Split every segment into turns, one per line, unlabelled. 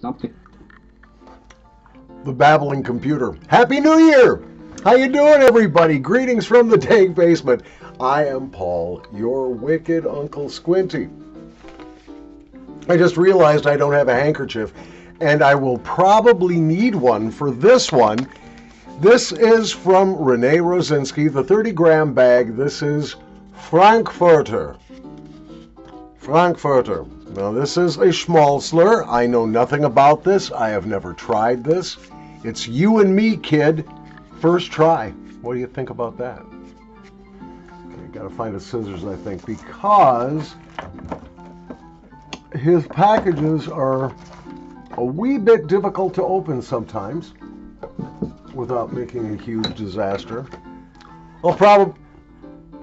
Something.
The babbling computer. Happy New Year! How you doing, everybody? Greetings from the dank basement. I am Paul, your wicked Uncle Squinty. I just realized I don't have a handkerchief, and I will probably need one for this one. This is from Renee Rosinski, the 30-gram bag. This is Frankfurter. Frankfurter. Now, this is a schmalzler. I know nothing about this. I have never tried this. It's you and me, kid. First try. What do you think about that? Okay, gotta find the scissors, I think, because his packages are a wee bit difficult to open sometimes without making a huge disaster. What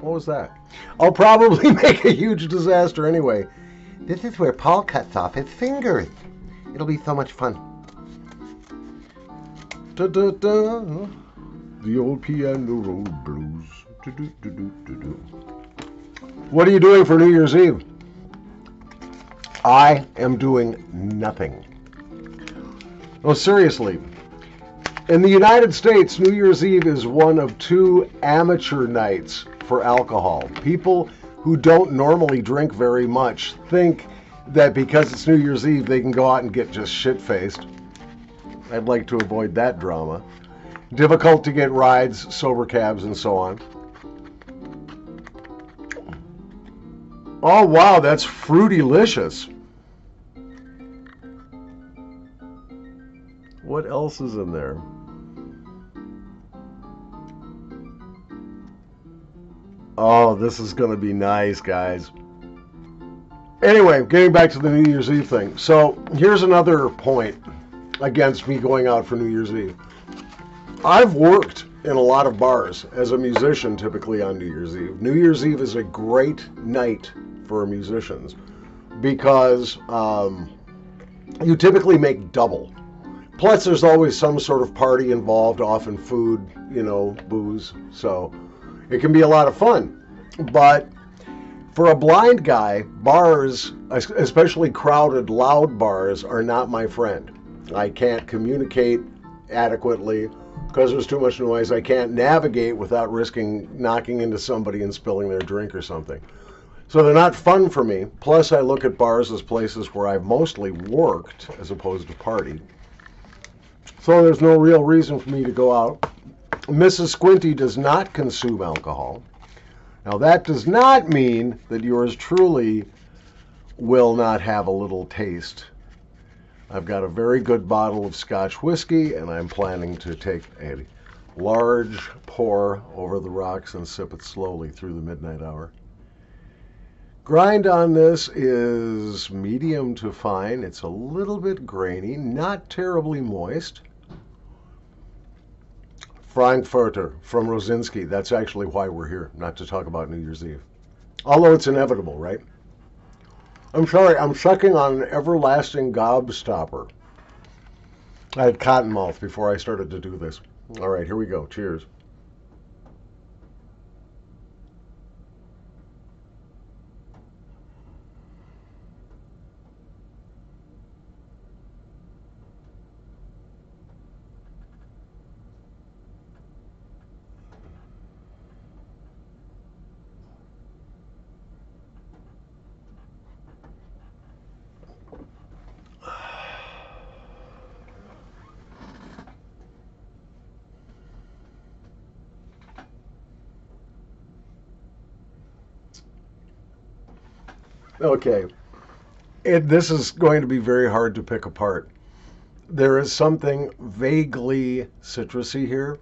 was that? I'll probably make a huge disaster anyway. This is where Paul cuts off his fingers. It'll be so much fun. Da, da, da. The old piano road blues. Do, do, do, do, do, do. What are you doing for New Year's Eve? I am doing nothing. No, seriously. In the United States, New Year's Eve is one of 2 amateur nights for alcohol. People who don't normally drink very much think that because it's New Year's Eve, they can go out and get just shit-faced. I'd like to avoid that drama. Difficult to get rides, sober cabs, and so on. Oh, wow, that's fruity-licious. What else is in there? Oh, this is going to be nice, guys. Anyway, getting back to the New Year's Eve thing. So, here's another point against me going out for New Year's Eve. I've worked in a lot of bars as a musician, typically on New Year's Eve. New Year's Eve is a great night for musicians because you typically make double. Plus, there's always some sort of party involved, often food, booze. So it can be a lot of fun. But for a blind guy, bars, especially crowded, loud bars, are not my friend. I can't communicate adequately because there's too much noise. I can't navigate without risking knocking into somebody and spilling their drink or something. So they're not fun for me. Plus, I look at bars as places where I've mostly worked as opposed to partied. So there's no real reason for me to go out. Mrs. Squinty does not consume alcohol. Now, that does not mean that yours truly will not have a little taste. I've got a very good bottle of Scotch whiskey, and I'm planning to take a large pour over the rocks and sip it slowly through the midnight hour. Grind on this is medium to fine. It's a little bit grainy, not terribly moist. Frankfurter from Rosinski. That's actually why we're here, not to talk about New Year's Eve. Although it's inevitable, right? I'm sorry, I'm sucking on an everlasting gobstopper. I had cotton mouth before I started to do this. All right, here we go. Cheers. Okay, this is going to be very hard to pick apart. There is something vaguely citrusy here.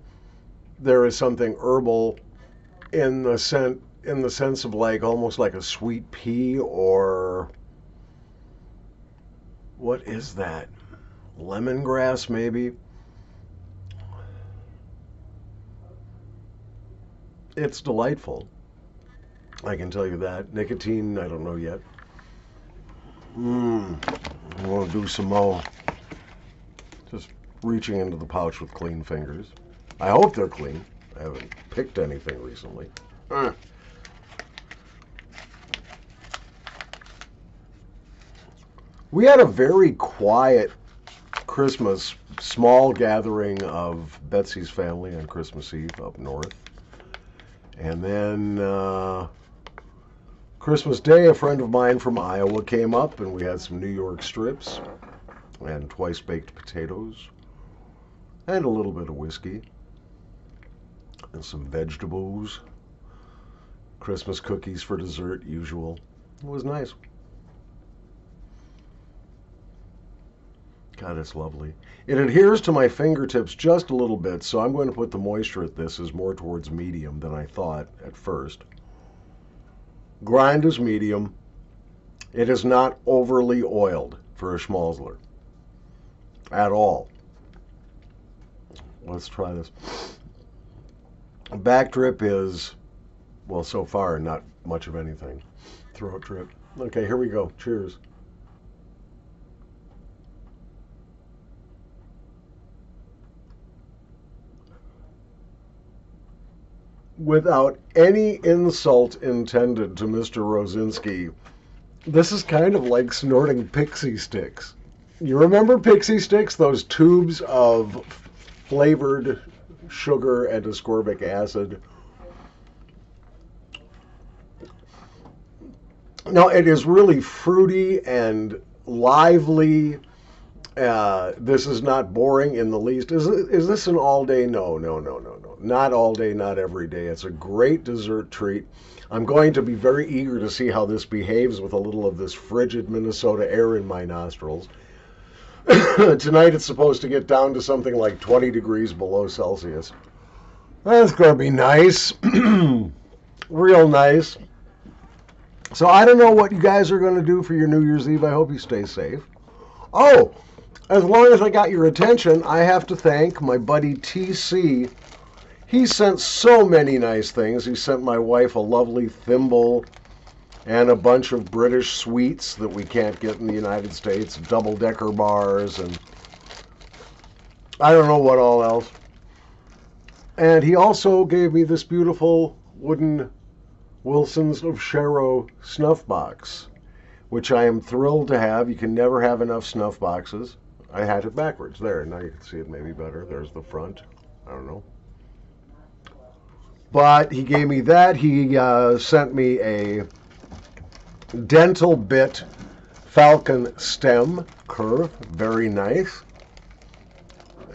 There is something herbal in the sense of like almost like a sweet pea, or what is that? Lemongrass, maybe? It's delightful. I can tell you that. Nicotine, I don't know yet. I want to do some more. Just reaching into the pouch with clean fingers. I hope they're clean. I haven't picked anything recently. We had a very quiet Christmas, small gathering of Betsy's family on Christmas Eve up north. And then Christmas Day, a friend of mine from Iowa came up, and we had some New York strips and twice baked potatoes and a little bit of whiskey and some vegetables. Christmas cookies for dessert, usual. It was nice. God, it's lovely. It adheres to my fingertips just a little bit, so I'm going to put the moisture at this as more towards medium than I thought at first. Grind is medium. It is not overly oiled for a schmalzler at all. Let's try this. Back drip is, well, so far, not much of anything. Throat drip. Okay, here we go. Cheers. Without any insult intended to Mr. Rosinski, this is kind of like snorting pixie sticks. You remember pixie sticks? Those tubes of flavored sugar and ascorbic acid. No, it is really fruity and lively. This is not boring in the least. Is this an all day? No. Not all day, not every day. It's a great dessert treat. I'm going to be very eager to see how this behaves with a little of this frigid Minnesota air in my nostrils. Tonight it's supposed to get down to something like 20 degrees below Celsius. That's going to be nice. Real nice. So I don't know what you guys are going to do for your New Year's Eve. I hope you stay safe. Oh, as long as I got your attention, I have to thank my buddy TC. He sent so many nice things. He sent my wife a lovely thimble and a bunch of British sweets that we can't get in the United States, double-decker bars, and I don't know what all else. And he also gave me this beautiful wooden Wilson's of Shero snuff box, which I am thrilled to have. You can never have enough snuff boxes. I had it backwards. There, now you can see it maybe better. There's the front. I don't know. But he gave me that. He sent me a dental bit falcon stem curve. Very nice.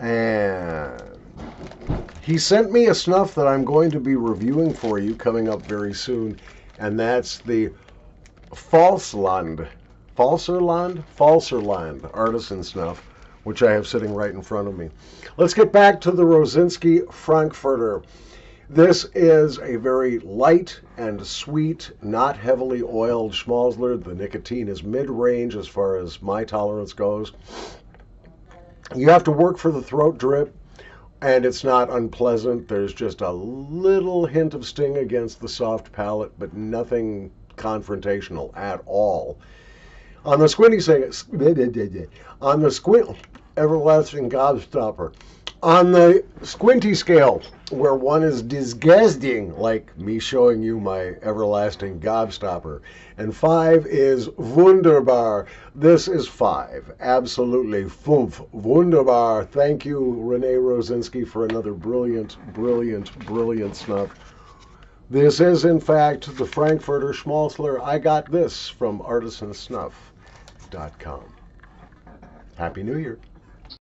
And he sent me a snuff that I'm going to be reviewing for you coming up very soon. And that's the Falserland artisan snuff, which I have sitting right in front of me. Let's get back to the Rosinski Frankfurter. This is a very light and sweet, not heavily oiled schmalzler. The nicotine is mid-range as far as my tolerance goes. You have to work for the throat drip, and it's not unpleasant. There's just a little hint of sting against the soft palate, but nothing confrontational at all. On the squinty everlasting gobstopper. On the squinty scale, where 1 is disgusting, like me showing you my everlasting gobstopper, and 5 is wunderbar. This is 5. Absolutely foof. Wunderbar. Thank you, Rene Rosinski, for another brilliant snuff. This is, in fact, the Frankfurter Schmalzler. I got this from artisansnuff.com. Happy New Year.